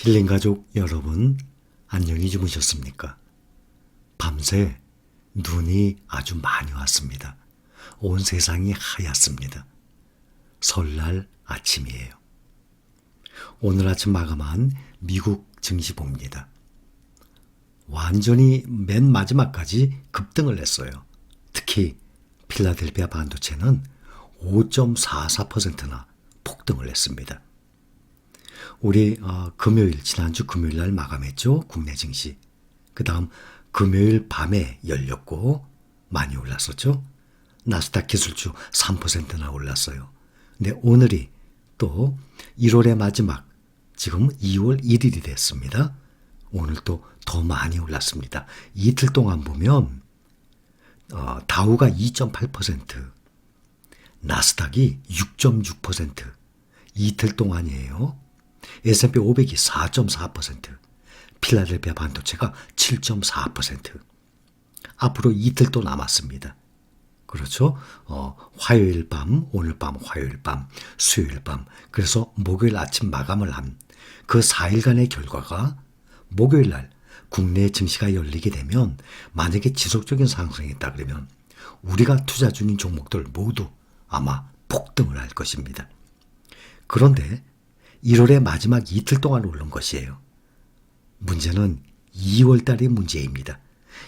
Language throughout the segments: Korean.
힐링 가족 여러분, 안녕히 주무셨습니까? 밤새 눈이 아주 많이 왔습니다. 온 세상이 하얗습니다. 설날 아침이에요. 오늘 아침 마감한 미국 증시봅니다. 완전히 맨 마지막까지 급등을 했어요. 특히 필라델피아 반도체는 5.44%나 폭등을 했습니다. 우리 지난주 금요일 날 마감했죠. 국내 증시. 그 다음 금요일 밤에 열렸고 많이 올랐었죠. 나스닥 기술주 3%나 올랐어요. 근데 오늘이 또 1월의 마지막, 지금 2월 1일이 됐습니다. 오늘 또 더 많이 올랐습니다. 이틀 동안 보면 다우가 2.8%, 나스닥이 6.6%, 이틀 동안이에요. S&P 500이 4.4%, 필라델피아 반도체가 7.4%. 앞으로 이틀 또 남았습니다. 그렇죠? 화요일 밤, 오늘 밤, 화요일 밤, 수요일 밤. 그래서 목요일 아침 마감을 한 그 4일간의 결과가 목요일 날 국내 증시가 열리게 되면 만약에 지속적인 상승이 있다 그러면 우리가 투자 중인 종목들 모두 아마 폭등을 할 것입니다. 그런데 1월의 마지막 이틀 동안 오른 것이에요. 문제는 2월 달의 문제입니다.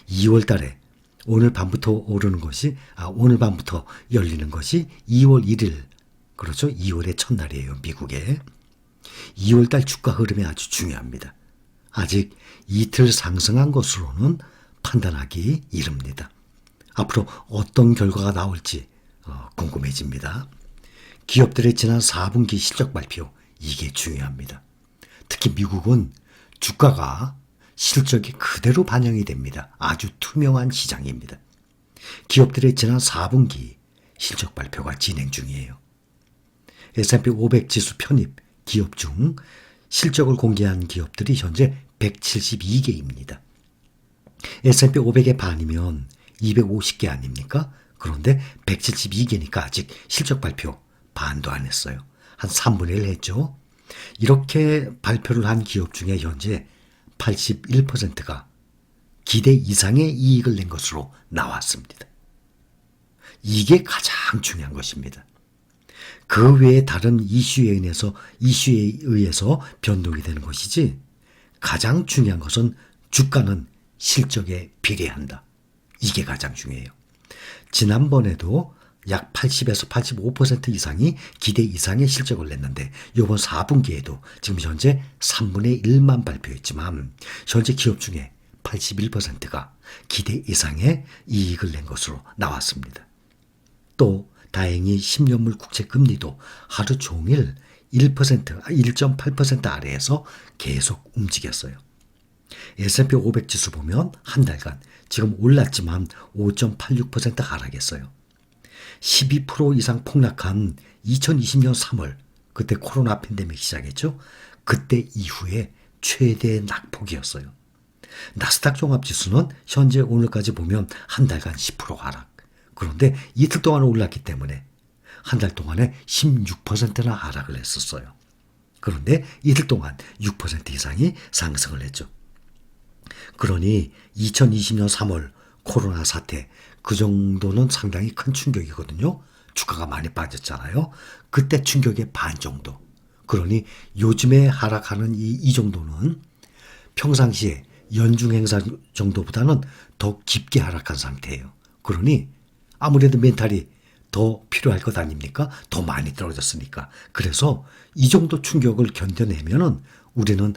2월 달에 오늘 밤부터 오르는 것이, 오늘 밤부터 열리는 것이 2월 1일, 그렇죠? 2월의 첫날이에요, 미국에. 2월 달 주가 흐름이 아주 중요합니다. 아직 이틀 상승한 것으로는 판단하기 이릅니다. 앞으로 어떤 결과가 나올지 궁금해집니다. 기업들의 지난 4분기 실적 발표, 이게 중요합니다. 특히 미국은 주가가 실적이 그대로 반영이 됩니다. 아주 투명한 시장입니다. 기업들의 지난 4분기 실적 발표가 진행 중이에요. S&P 500 지수 편입 기업 중 실적을 공개한 기업들이 현재 172개입니다. S&P 500의 반이면 250개 아닙니까? 그런데 172개니까 아직 실적 발표 반도 안 했어요. 한 3분의 1 했죠. 이렇게 발표를 한 기업 중에 현재 81%가 기대 이상의 이익을 낸 것으로 나왔습니다. 이게 가장 중요한 것입니다. 그 외에 다른 이슈에 의해서 변동이 되는 것이지, 가장 중요한 것은 주가는 실적에 비례한다. 이게 가장 중요해요. 지난번에도 약 80에서 85% 이상이 기대 이상의 실적을 냈는데 이번 4분기에도 지금 현재 3분의 1만 발표했지만 현재 기업 중에 81%가 기대 이상의 이익을 낸 것으로 나왔습니다. 또 다행히 10년물 국채 금리도 하루 종일 1.8% 아래에서 계속 움직였어요. S&P 500 지수 보면 한 달간 지금 올랐지만 5.86% 하락했어요. 12% 이상 폭락한 2020년 3월, 그때 코로나 팬데믹 시작했죠. 그때 이후에 최대 낙폭이었어요. 나스닥 종합지수는 현재 오늘까지 보면 한 달간 10% 하락. 그런데 이틀 동안 올랐기 때문에 한 달 동안에 16%나 하락을 했었어요. 그런데 이틀 동안 6% 이상이 상승을 했죠. 그러니 2020년 3월 코로나 사태, 그 정도는 상당히 큰 충격이거든요. 주가가 많이 빠졌잖아요. 그때 충격의 반 정도. 그러니 요즘에 하락하는 이 정도는 평상시에 연중 행사 정도보다는 더 깊게 하락한 상태예요. 그러니 아무래도 멘탈이 더 필요할 것 아닙니까? 더 많이 떨어졌으니까. 그래서 이 정도 충격을 견뎌내면은 우리는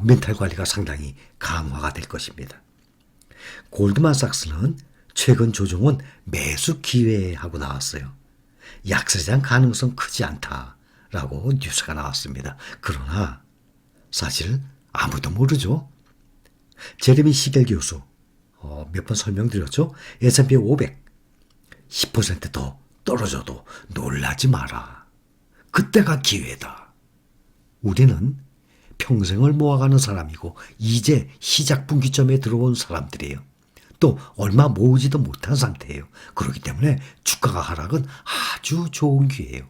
멘탈 관리가 상당히 강화가 될 것입니다. 골드만삭스는 최근 조정은 매수 기회하고 나왔어요. 약세장 가능성 크지 않다라고 뉴스가 나왔습니다. 그러나 사실 아무도 모르죠. 제레미 시겔 교수 몇 번 설명드렸죠. S&P 500 10%더 떨어져도 놀라지 마라. 그때가 기회다. 우리는 평생을 모아가는 사람이고 이제 시작 분기점에 들어온 사람들이에요. 또 얼마 모으지도 못한 상태예요. 그렇기 때문에 주가가 하락은 아주 좋은 기회예요.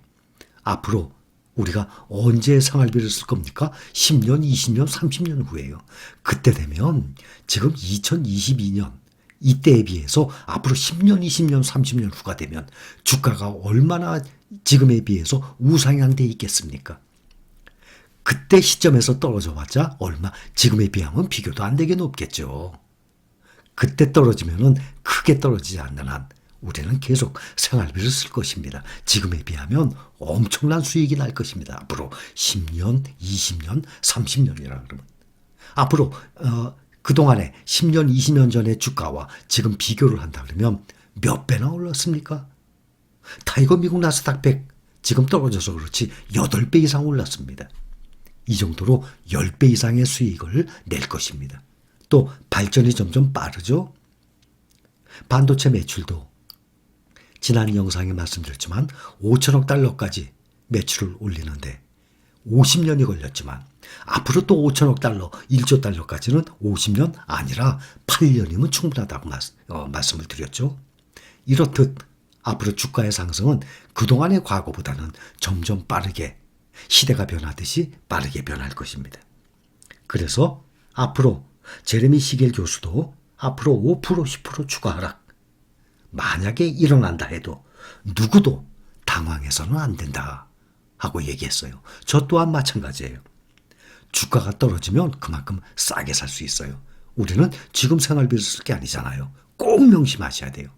앞으로 우리가 언제 생활비를 쓸 겁니까? 10년, 20년, 30년 후에요. 그때 되면 지금 2022년 이때에 비해서 앞으로 10년, 20년, 30년 후가 되면 주가가 얼마나 지금에 비해서 우상향돼 있겠습니까? 그때 시점에서 떨어져 봤자 얼마, 지금에 비하면 비교도 안 되게 높겠죠. 그때 떨어지면은 크게 떨어지지 않는 한 우리는 계속 생활비를 쓸 것입니다. 지금에 비하면 엄청난 수익이 날 것입니다. 앞으로 10년, 20년, 30년이라 그러면. 앞으로 그동안에 10년, 20년 전의 주가와 지금 비교를 한다 그러면 몇 배나 올랐습니까? 타이거 미국 나스닥 100 지금 떨어져서 그렇지 8배 이상 올랐습니다. 이 정도로 10배 이상의 수익을 낼 것입니다. 또 발전이 점점 빠르죠. 반도체 매출도 지난 영상에 말씀드렸지만 5천억 달러까지 매출을 올리는데 50년이 걸렸지만 앞으로 또 5천억 달러, 1조 달러까지는 50년 아니라 8년이면 충분하다고 말씀을 드렸죠. 이렇듯 앞으로 주가의 상승은 그동안의 과거보다는 점점 빠르게 시대가 변하듯이 빠르게 변할 것입니다. 그래서 앞으로 제레미 시겔 교수도 앞으로 5%, 10% 추가 하락 만약에 일어난다 해도 누구도 당황해서는 안 된다 하고 얘기했어요. 저 또한 마찬가지예요. 주가가 떨어지면 그만큼 싸게 살 수 있어요. 우리는 지금 생활비를 쓸 게 아니잖아요. 꼭 명심하셔야 돼요.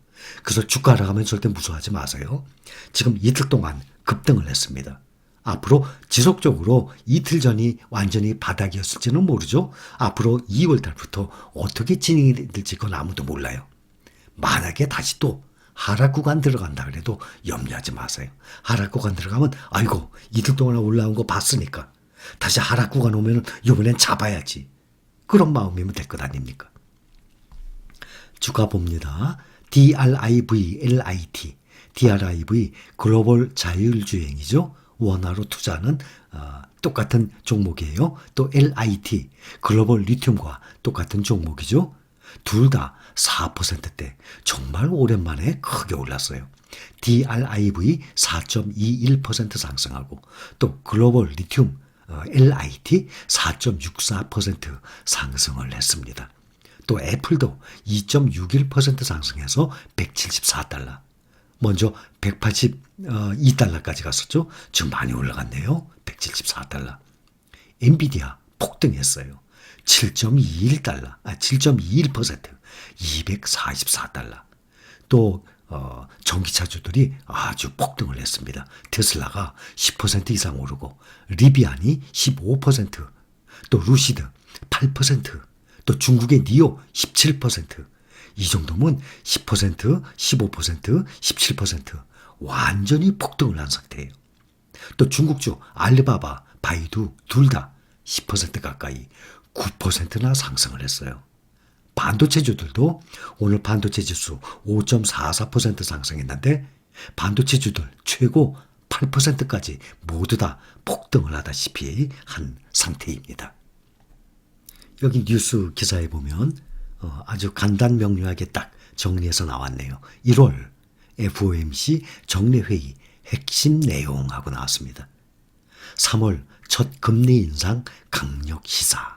그래서 주가 하락하면 절대 무서워하지 마세요. 지금 이틀 동안 급등을 했습니다. 앞으로 지속적으로 이틀 전이 완전히 바닥이었을지는 모르죠. 앞으로 2월 달부터 어떻게 진행이 될지 그건 아무도 몰라요. 만약에 다시 또 하락 구간 들어간다 그래도 염려하지 마세요. 하락 구간 들어가면 아이고 이틀 동안 올라온 거 봤으니까 다시 하락 구간 오면 이번엔 잡아야지. 그런 마음이면 될 것 아닙니까? 주가 봅니다. DRIV, DRIV 글로벌 자율주행이죠. 원화로 투자하는 똑같은 종목이에요. 또 LIT 글로벌 리튬과 똑같은 종목이죠. 둘 다 4%대 정말 오랜만에 크게 올랐어요. DRIV 4.21% 상승하고 또 글로벌 리튬 LIT 4.64% 상승을 했습니다. 또 애플도 2.61% 상승해서 174달러. 먼저 182달러까지 갔었죠. 지금 많이 올라갔네요. 174달러. 엔비디아 폭등했어요. 7.21달러, 7.21%, 244달러. 또 전기차주들이 아주 폭등을 했습니다. 테슬라가 10% 이상 오르고 리비안이 15%, 또 루시드 8%, 또 중국의 니오 17%. 이 정도면 10%, 15%, 17% 완전히 폭등을 한 상태예요. 또 중국주 알리바바, 바이두 둘 다 10% 가까이 9%나 상승을 했어요. 반도체주들도 오늘 반도체 지수 5.44% 상승했는데 반도체주들 최고 8%까지 모두 다 폭등을 하다시피 한 상태입니다. 여기 뉴스 기사에 보면 아주 간단 명료하게 딱 정리해서 나왔네요. 1월 FOMC 정례회의 핵심 내용하고 나왔습니다. 3월 첫 금리 인상 강력 시사.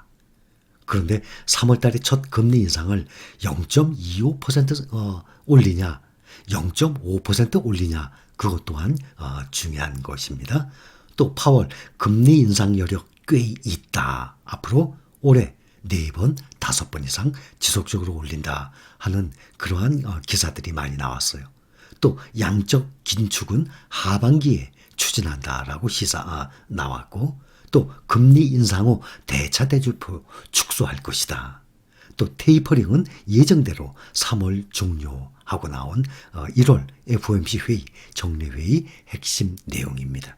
그런데 3월 달에 첫 금리 인상을 0.25% 올리냐 0.5% 올리냐 그것 또한 중요한 것입니다. 또 파월 금리 인상 여력 꽤 있다. 앞으로 올해 4번, 5번 이상 지속적으로 올린다 하는 그러한 기사들이 많이 나왔어요. 또 양적 긴축은 하반기에 추진한다라고 시사 나왔고 또 금리 인상 후 대차 대출표 축소할 것이다. 또 테이퍼링은 예정대로 3월 종료하고 나온 1월 FOMC 회의 정례회의 핵심 내용입니다.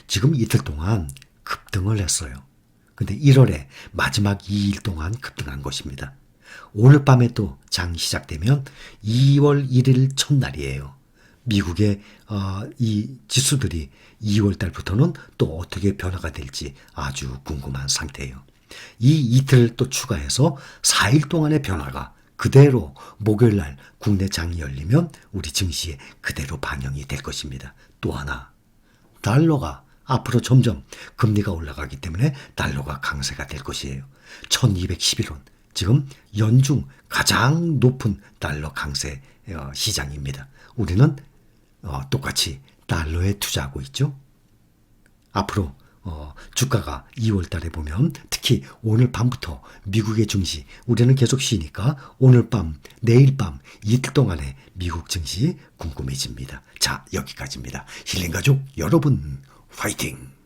지금 이틀 동안 급등을 했어요. 근데 1월에 마지막 2일 동안 급등한 것입니다. 오늘 밤에 또 장 시작되면 2월 1일 첫날이에요. 미국의 이 지수들이 2월 달부터는 또 어떻게 변화가 될지 아주 궁금한 상태예요. 이 이틀을 또 추가해서 4일 동안의 변화가 그대로 목요일 날 국내 장이 열리면 우리 증시에 그대로 반영이 될 것입니다. 또 하나 달러가 앞으로 점점 금리가 올라가기 때문에 달러가 강세가 될 것이에요. 1211원. 지금 연중 가장 높은 달러 강세 시장입니다. 우리는 똑같이 달러에 투자하고 있죠. 앞으로 주가가 2월 달에 보면 특히 오늘 밤부터 미국의 증시, 우리는 계속 쉬니까 오늘 밤, 내일 밤 이틀 동안의 미국 증시 궁금해집니다. 자, 여기까지입니다. 힐링가족 여러분 화이팅!